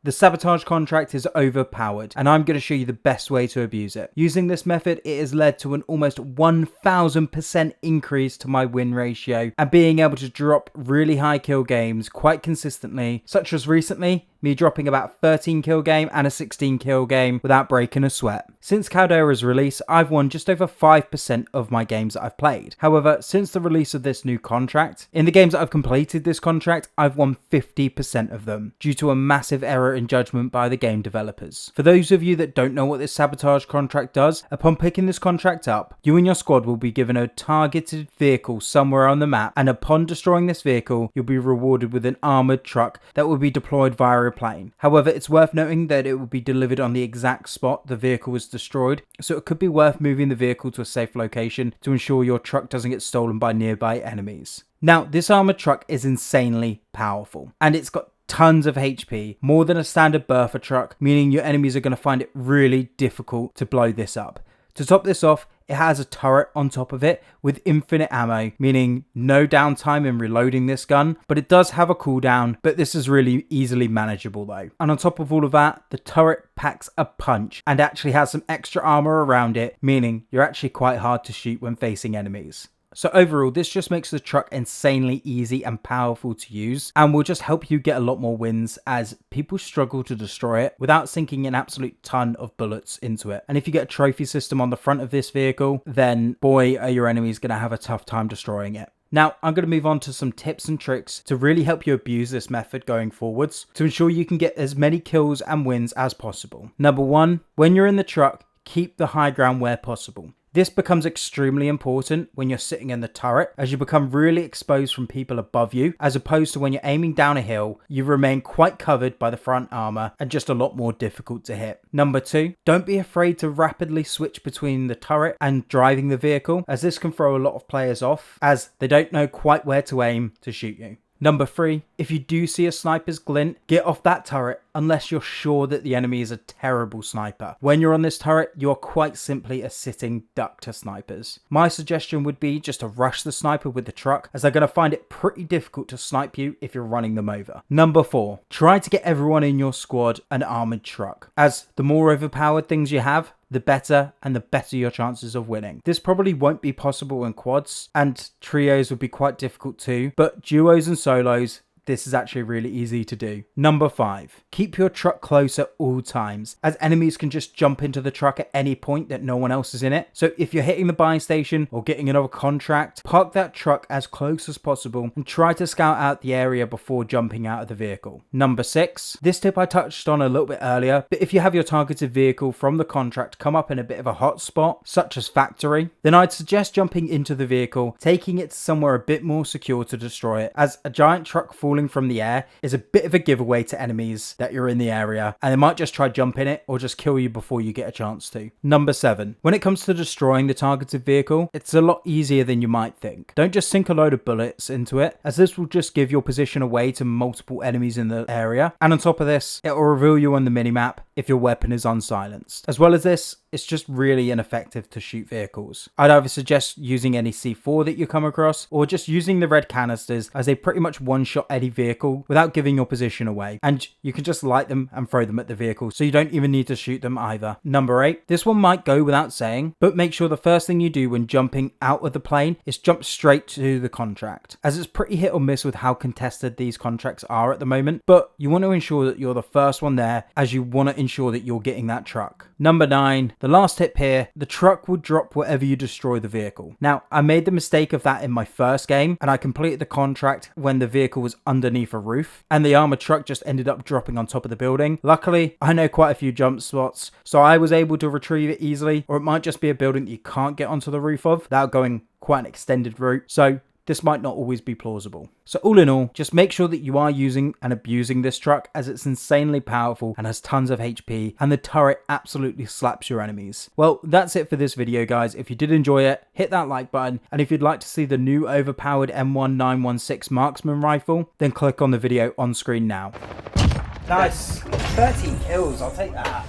The Sabotage contract is overpowered, and I'm going to show you the best way to abuse it. Using this method, it has led to an almost 1000% increase to my win ratio and being able to drop really high kill games quite consistently, such as recently, me dropping about 13 kill game and a 16 kill game without breaking a sweat. Since Caldeira's release, I've won just over 5% of my games that I've played. However, since the release of this new contract, in the games that I've completed this contract, I've won 50% of them, due to a massive error in judgment by the game developers. For those of you that don't know what this Sabotage contract does, upon picking this contract up, you and your squad will be given a targeted vehicle somewhere on the map, and upon destroying this vehicle, you'll be rewarded with an armoured truck that will be deployed via a plane. However, it's worth noting that it will be delivered on the exact spot the vehicle was destroyed, so it could be worth moving the vehicle to a safe location to ensure your truck doesn't get stolen by nearby enemies. Now, this armoured truck is insanely powerful, and it's got tons of HP, more than a standard Bertha truck, meaning your enemies are going to find it really difficult to blow this up. To top this off, it has a turret on top of it with infinite ammo, meaning no downtime in reloading this gun, but it does have a cooldown, but this is really easily manageable though. And on top of all of that, the turret packs a punch and actually has some extra armor around it, meaning you're actually quite hard to shoot when facing enemies. So overall, this just makes the truck insanely easy and powerful to use, and will just help you get a lot more wins as people struggle to destroy it without sinking an absolute ton of bullets into it. And if you get a trophy system on the front of this vehicle, then boy, are your enemies going to have a tough time destroying it. Now, I'm going to move on to some tips and tricks to really help you abuse this method going forwards to ensure you can get as many kills and wins as possible. Number one, when you're in the truck, keep the high ground where possible. This becomes extremely important when you're sitting in the turret, as you become really exposed from people above you, as opposed to when you're aiming down a hill, you remain quite covered by the front armor and just a lot more difficult to hit. Number two, don't be afraid to rapidly switch between the turret and driving the vehicle, as this can throw a lot of players off, as they don't know quite where to aim to shoot you. Number three, if you do see a sniper's glint, get off that turret unless you're sure that the enemy is a terrible sniper. When you're on this turret, you're quite simply a sitting duck to snipers. My suggestion would be just to rush the sniper with the truck, as they're going to find it pretty difficult to snipe you if you're running them over. Number four, try to get everyone in your squad an armoured truck, as the more overpowered things you have, the better, and the better your chances of winning. This probably won't be possible in quads, and trios would be quite difficult too, but duos and solos, this is actually really easy to do. Number five, keep your truck close at all times, as enemies can just jump into the truck at any point that no one else is in it. So if you're hitting the buy station or getting another contract, park that truck as close as possible and try to scout out the area before jumping out of the vehicle. Number six, this tip I touched on a little bit earlier, but if you have your targeted vehicle from the contract come up in a bit of a hot spot, such as factory, then I'd suggest jumping into the vehicle, taking it to somewhere a bit more secure to destroy it, as a giant truck falling from the air is a bit of a giveaway to enemies that you're in the area, and they might just try jumping it or just kill you before you get a chance to. Number seven, when it comes to destroying the targeted vehicle, it's a lot easier than you might think. Don't just sink a load of bullets into it, as this will just give your position away to multiple enemies in the area, and on top of this, it will reveal you on the minimap if your weapon is unsilenced. As well as this, it's just really ineffective to shoot vehicles. I'd either suggest using any C4 that you come across, or just using the red canisters, as they pretty much one-shot any vehicle without giving your position away, and you can just light them and throw them at the vehicle, so you don't even need to shoot them either. Number eight, this one might go without saying, but make sure the first thing you do when jumping out of the plane is jump straight to the contract, as it's pretty hit or miss with how contested these contracts are at the moment, but you want to ensure that you're the first one there, as you want to ensure that you're getting that truck. Number nine, the last tip here, the truck will drop wherever you destroy the vehicle. Now, I made the mistake of that in my first game, and I completed the contract when the vehicle was underneath a roof, and the armored truck just ended up dropping on top of the building. Luckily, I know quite a few jump spots, so I was able to retrieve it easily, or it might just be a building that you can't get onto the roof of without going quite an extended route, so this might not always be plausible. So all in all, just make sure that you are using and abusing this truck, as it's insanely powerful and has tons of HP, and the turret absolutely slaps your enemies. Well, that's it for this video, guys. If you did enjoy it, hit that like button, and if you'd like to see the new overpowered M1916 marksman rifle, then click on the video on screen now. Nice. 13 kills, I'll take that.